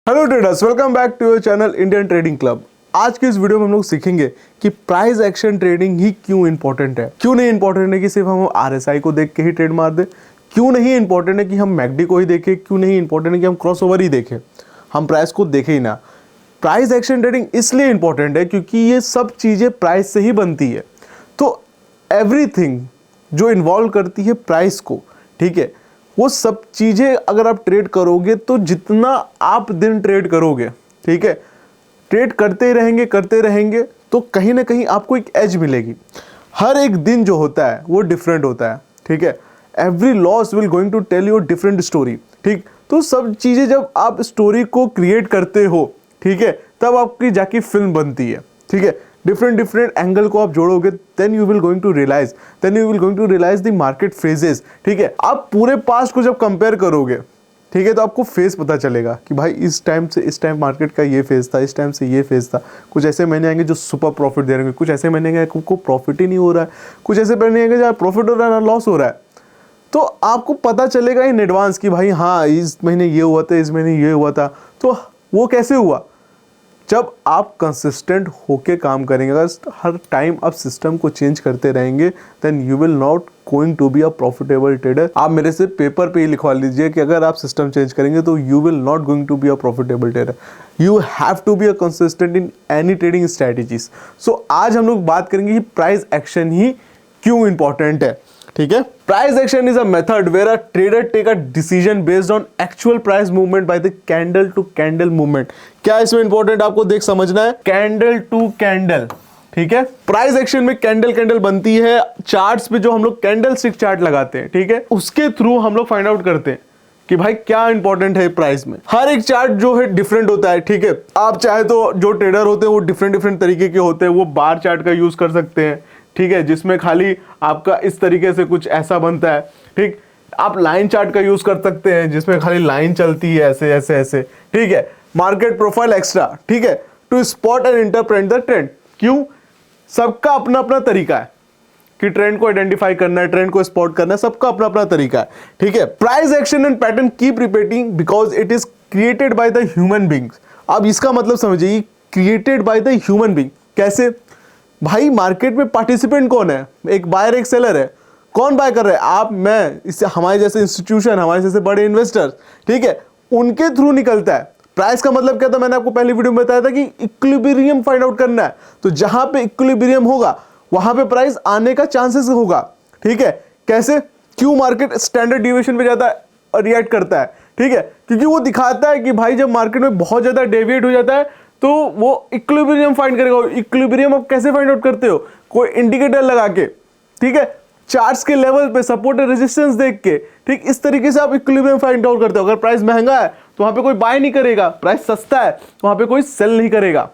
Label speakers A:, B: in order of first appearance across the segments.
A: Hello traders, welcome back to your channel Indian trading club. आज के इस video में हम लोग सीखेंगे कि प्राइस एक्शन ट्रेडिंग ही क्यों इंपॉर्टेंट है। क्यों नहीं इंपॉर्टेंट है कि सिर्फ हम आरएसआई को देख के ही ट्रेड मार दे। क्यों नहीं इंपॉर्टेंट है कि हम मैकडी को ही देखें। क्यों नहीं इंपॉर्टेंट है कि हम क्रॉसओवर ही देखें, हम प्राइस को देखें ही ना। प्राइस एक्शन ट्रेडिंग इसलिए इंपॉर्टेंट है क्योंकि ये सब चीज़ें प्राइस से ही बनती है। तो एवरीथिंग जो इन्वॉल्व करती है प्राइस को, ठीक है, वो सब चीज़ें अगर आप ट्रेड करोगे तो जितना आप दिन ट्रेड करोगे, ठीक है, ट्रेड करते रहेंगे तो कहीं ना कहीं आपको एक एज मिलेगी। हर एक दिन जो होता है वो डिफरेंट होता है, ठीक है। Every loss will going to tell you different story, ठीक। तो सब चीज़ें जब आप स्टोरी को क्रिएट करते हो, ठीक है, तब आपकी जाके फिल्म बनती है, ठीक है। डिफरेंट एंगल को आप जोड़ोगे, then you will going to realise the market phases, ठीक है। आप पूरे पास्ट को जब कंपेयर करोगे, ठीक है, तो आपको फेज पता चलेगा कि भाई इस टाइम से इस टाइम मार्केट का ये फेज था, इस टाइम से ये फेज था। कुछ ऐसे महीने आएंगे जो सुपर प्रॉफिट दे रहे हैं, कुछ ऐसे महीने आएंगे को प्रॉफिट ही नहीं हो रहा है, कुछ ऐसे महीने आएंगे जहाँ प्रॉफिट हो रहा है ना लॉस हो रहा है। तो आपको पता चलेगा इन एडवांस कि भाई हाँ इस महीने ये हुआ था, इस महीने ये हुआ था। तो वो कैसे हुआ? जब आप कंसिस्टेंट होके काम करेंगे, अगर हर टाइम आप सिस्टम को चेंज करते रहेंगे, then you will not going to be a profitable trader. आप मेरे से पेपर पे ही लिखवा लीजिए कि अगर आप सिस्टम चेंज करेंगे तो you will not going to be a profitable trader. You have to be a consistent in any trading strategies. So आज हम लोग बात करेंगे कि प्राइस एक्शन ही क्यों इंपॉर्टेंट है, ठीक है। Price action is a method where a trader take a decision based on actual price movement by the candle to candle movement. क्या इसमें इंपॉर्टेंट आपको देख समझना है? कैंडल टू कैंडल, ठीक है। प्राइस एक्शन में कैंडल बनती है चार्ट्स पे, जो हम लोग कैंडल स्टिक चार्ट लगाते हैं, ठीक है, उसके थ्रू हम लोग फाइंड आउट करते हैं कि भाई क्या इंपॉर्टेंट है प्राइस में। हर एक चार्ट जो है डिफरेंट होता है, ठीक है। आप चाहे तो जो ट्रेडर होते हैं वो डिफरेंट तरीके के होते हैं, वो बार चार्ट का यूज कर सकते हैं, ठीक है, जिसमें खाली आपका इस तरीके से कुछ ऐसा बनता है, ठीक। आप लाइन चार्ट का यूज कर सकते हैं जिसमें खाली लाइन चलती है ऐसे ऐसे ऐसे, ठीक है। मार्केट प्रोफाइल एक्स्ट्रा, ठीक है, to spot and interpret the trend. क्यों? सबका अपना अपना तरीका है कि ट्रेंड को आइडेंटिफाई करना है, ट्रेंड को स्पॉट करना है, सबका अपना अपना तरीका है, ठीक है। Price action and pattern keep repeating because it is created by the human beings. अब इसका मतलब समझिए, created by the human being कैसे? भाई मार्केट में पार्टिसिपेंट कौन है? एक बायर एक सेलर है। कौन बाय कर रहा है? आप, मैं, इससे हमारे जैसे इंस्टीट्यूशन, हमारे जैसे बड़े इन्वेस्टर्स, ठीक है, उनके थ्रू निकलता है। प्राइस का मतलब क्या था? मैंने आपको पहली वीडियो में बताया था कि इक्विलिब्रियम फाइंड आउट करना है। तो जहां पे इक्विलिब्रियम होगा वहां पे प्राइस आने का चांसेस होगा, ठीक है। कैसे? क्यों मार्केट स्टैंडर्ड डिविएशन पे ज्यादा रिएक्ट करता है, ठीक है, क्योंकि वो दिखाता है कि भाई जब मार्केट में बहुत ज्यादा डेविएट हो जाता है तो वो इक्विलिब्रियम फाइंड करेगा। इक्विलिब्रियम आप कैसे फाइंड आउट करते हो? कोई इंडिकेटर लगा के, ठीक है, चार्ट्स के लेवल पे सपोर्ट और रेजिस्टेंस देख के, ठीक, इस तरीके से आप इक्विलिब्रियम फाइंड आउट करते हो। अगर प्राइस महंगा है तो वहां पे कोई बाय नहीं करेगा, प्राइस सस्ता है तो वहां पे कोई सेल नहीं करेगा,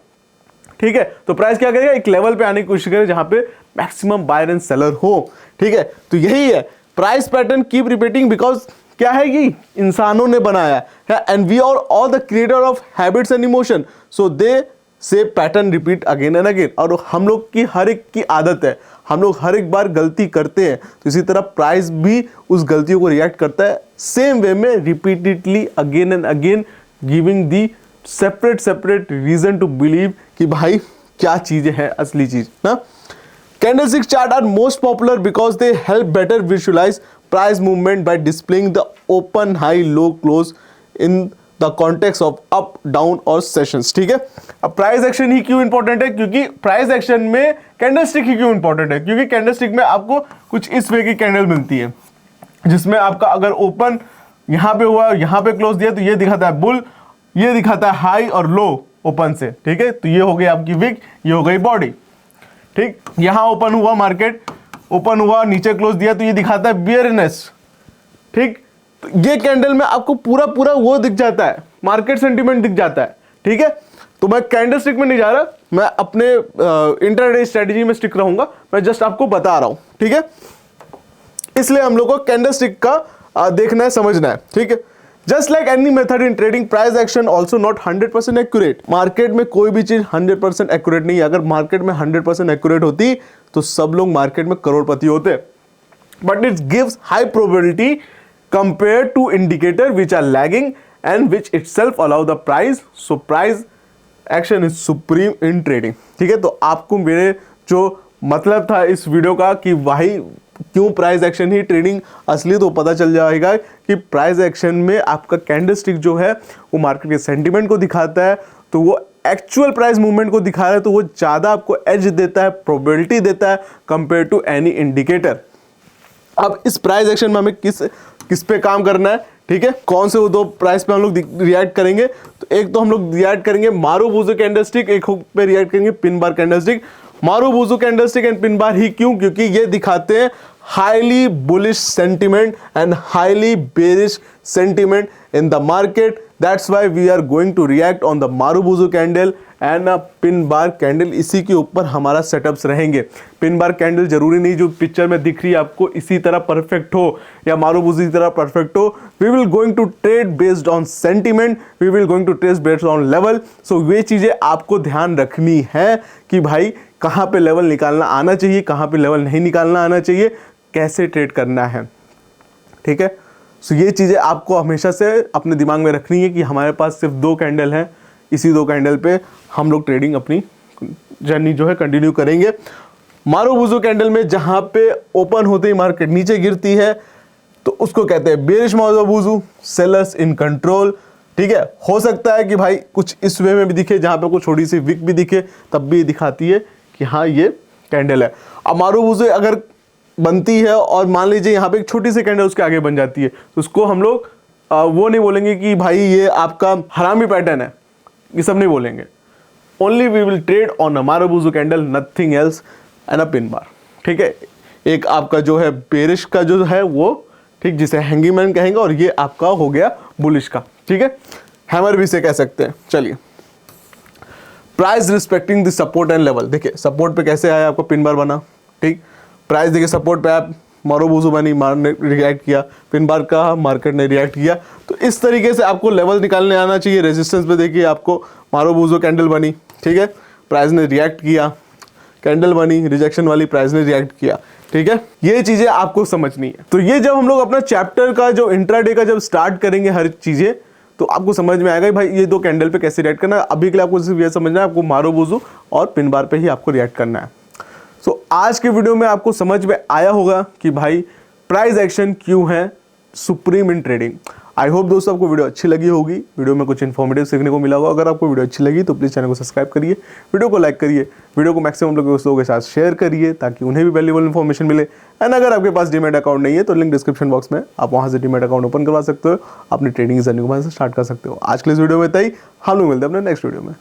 A: ठीक है। तो प्राइस क्या करेगा? एक लेवल पे आने की कोशिश करेगा जहां पे मैक्सिमम बायर एंड सेलर हो, ठीक है। तो यही है price pattern keep repeating because क्या है? ये इंसानों ने बनाया है, and we are all the creator of habits and emotion, so they say pattern repeat again and again. और हम लोग की हर एक की आदत है, हम लोग हर एक बार गलती करते हैं, तो इसी तरह प्राइस भी उस गलतियों को रिएक्ट करता है सेम वे में, repeatedly again and again, giving the separate reason to believe कि भाई क्या चीजें हैं असली चीज ना। Candlestick chart are most popular because they help better visualize price movement by displaying the open high low close in the context of up down और sessions, ठीक है। अब प्राइस एक्शन ही क्यों इंपॉर्टेंट है? क्योंकि प्राइस एक्शन में candlestick ही क्यों important है? क्योंकि कैंडलस्टिक में आपको कुछ इस वे की कैंडल मिलती है जिसमें आपका अगर ओपन यहां पे हुआ, यहां पे क्लोज दिया, तो ये दिखाता है बुल, ये दिखाता है हाई और लो ओपन से, ठीक है। तो ये हो गई आपकी विक, ये हो गई बॉडी, ठीक। यहां ओपन हुआ, मार्केट ओपन हुआ, नीचे क्लोज दिया, तो ये दिखाता है बियरनेस, ठीक। तो ये कैंडल में आपको पूरा वो दिख जाता है, मार्केट सेंटीमेंट दिख जाता है, ठीक है। तो मैं कैंडल स्टिक में नहीं जा रहा, मैं अपने इंटरडे स्ट्रेटेजी में स्टिक रहूंगा, मैं जस्ट आपको बता रहा हूं, ठीक है। इसलिए हम लोग को कैंडल स्टिक का देखना है, समझना है, ठीक है। Just like any method in trading, price action also not 100% accurate. Market में कोई भी चीज 100% एक्यूरेट नहीं है। अगर मार्केट में 100% एक्यूरेट होती तो सब लोग मार्केट में करोड़पति होते, but it gives high probability compared to indicator which are lagging and which itself allow the price, so price action is supreme in trading। ठीक है, तो आपको मेरे जो मतलब था इस वीडियो का कि भाई क्यों प्राइस एक्शन ही ट्रेडिंग असली, तो पता चल जाएगा कि प्राइस एक्शन में आपका कैंडलस्टिक जो है वो मार्केट के सेंटीमेंट को दिखाता है, तो वो एक्चुअल प्राइस मूवमेंट को दिखा रहा है, तो वो ज़्यादा आपको एज देता है, प्रोबेबिलिटी देता है कंपेयर टू एनी इंडिकेटर। अब इस प्राइस एक्शन में हमें किस पे काम करना है, ठीक है, कौन से वो दो प्राइस पे हम लोग रिएक्ट करेंगे, तो एक तो हम लोग रिएक्ट करेंगे मारुबुजु कैंडलस्टिक, एक पे रिएक्ट करेंगे pin bar candlestick. Marubozu candlestick and pin bar ही क्यों, क्योंकि ये दिखाते हैं highly bullish sentiment and highly bearish sentiment in the market. That's why we are going to react on the marubozu candle and pin bar candle. इसी के ऊपर हमारा सेटअप्स रहेंगे। पिन बार कैंडल जरूरी नहीं जो पिक्चर में दिख रही है आपको इसी तरह परफेक्ट हो या मारुबुजु की तरह परफेक्ट हो। We will going to trade based on sentiment, we will going to trade based on level. So ये चीजें आपको ध्यान रखनी है कि भाई कहाँ पे लेवल निकालना आना चाहिए, कहाँ पे लेवल नहीं निकालना आना चाहिए, कैसे ट्रेड करना है, ठीक है। सो ये चीज़ें आपको हमेशा से अपने दिमाग में रखनी है कि हमारे पास सिर्फ 2 कैंडल हैं, इसी 2 कैंडल पे हम लोग ट्रेडिंग अपनी जर्नी जो है कंटिन्यू करेंगे। मारुबुजु कैंडल में जहाँ पे ओपन होते ही मार्केट नीचे गिरती है तो उसको कहते हैं बेरिश मारुबुजु, सेलर्स इन कंट्रोल, ठीक है। हो सकता है कि भाई कुछ इस वे में भी दिखे, जहाँ पे कुछ छोटी सी विक भी दिखे, तब भी दिखाती है कि हाँ ये कैंडल है। अब मारुबुजु अगर बनती है और मान लीजिए यहाँ पे एक छोटी सी कैंडल उसके आगे बन जाती है, तो उसको हम लोग वो नहीं बोलेंगे कि भाई ये आपका हरामी पैटर्न है, ये सब नहीं बोलेंगे। Only we will trade on a marubozu candle, nothing else and a pin bar, ठीक है। एक आपका जो है बेरिश का जो है वो, ठीक, जिसे हैंगिंग मैन कहेंगे, और ये आपका हो गया बुलिश का, ठीक है, हैमर भी इसे कह सकते हैं। चलिए, price respecting the support and level. देखिए सपोर्ट पे कैसे आया, आपको पिन बार बना, ठीक, प्राइस देखिए सपोर्ट पे आप मारुबुजु बनी, ने रिएक्ट किया, पिन बार का मार्केट ने रिएक्ट किया। तो इस तरीके से आपको लेवल निकालने आना चाहिए। रेजिस्टेंस पे देखिए आपको मारुबुजु कैंडल बनी, ठीक है, प्राइस ने रिएक्ट किया, कैंडल बनी रिजेक्शन वाली, प्राइस ने रिएक्ट किया, ठीक है। ये चीजें आपको समझनी है। तो ये जब हम लोग अपना चैप्टर का जो इंट्राडे का जब स्टार्ट करेंगे हर चीजें, तो आपको समझ में आएगा भाई ये 2 कैंडल पे कैसे रिएक्ट करना है। अभी के लिए आपको सिर्फ ये समझना है, आपको मारुबुजु और पिन बार पे ही आपको रिएक्ट करना है। सो आज के वीडियो में आपको समझ में आया होगा कि भाई प्राइस एक्शन क्यों है supreme in trading. I hope दोस्तों आपको वीडियो अच्छी लगी होगी, वीडियो में कुछ इन्फॉर्मेटिव सीखने को मिला होगा। अगर आपको वीडियो अच्छी लगी तो प्लीज़ चैनल को सब्सक्राइब करिए, वीडियो को लाइक करिए, वीडियो को मैक्सिमम लोगों के साथ शेयर करिए ताकि उन्हें भी वैल्यूएबल इन्फॉर्मेशन मिले। एंड अगर आपके पास डीमैट अकाउंट नहीं है तो लिंक डिस्क्रिप्शन बॉक्स में, आप वहाँ से डीमैट अकाउंट ओपन करवा सकते हो, अपनी ट्रेडिंग जर्नी को वहाँ से स्टार्ट कर सकते हो। आज के इस वीडियो में इतना ही, हम लोग मिलते हैं अपने नेक्स्ट वीडियो में।